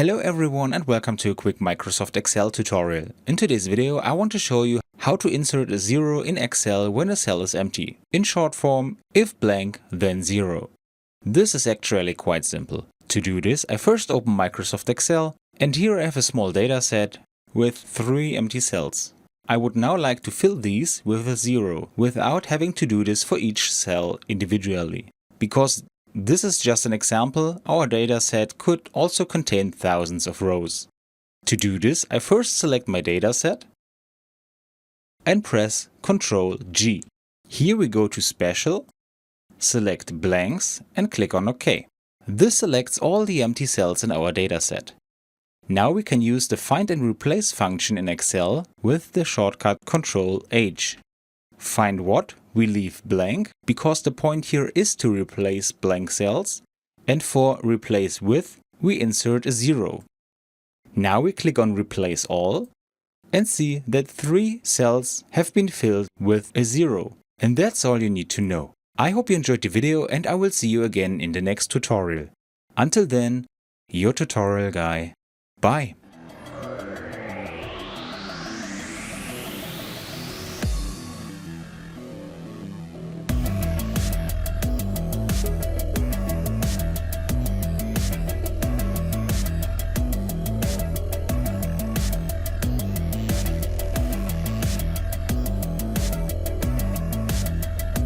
Hello everyone and welcome to a quick Microsoft Excel tutorial. In today's video I want to show you how to insert a 0 in Excel when a cell is empty. In short form, if blank then 0. This is actually quite simple. To do this I first open Microsoft Excel and here I have a small data set with 3 empty cells. I would now like to fill these with a 0 without having to do this for each cell individually. Because this is just an example, our dataset could also contain thousands of rows. To do this, I first select my dataset and press Ctrl G. Here we go to Special, select Blanks and click on OK. This selects all the empty cells in our dataset. Now we can use the Find and Replace function in Excel with the shortcut Ctrl H. Find what? We leave blank, because the point here is to replace blank cells, and for Replace With, we insert a 0. Now we click on Replace All, and see that 3 cells have been filled with a 0. And that's all you need to know. I hope you enjoyed the video and I will see you again in the next tutorial. Until then, your tutorial guy. Bye!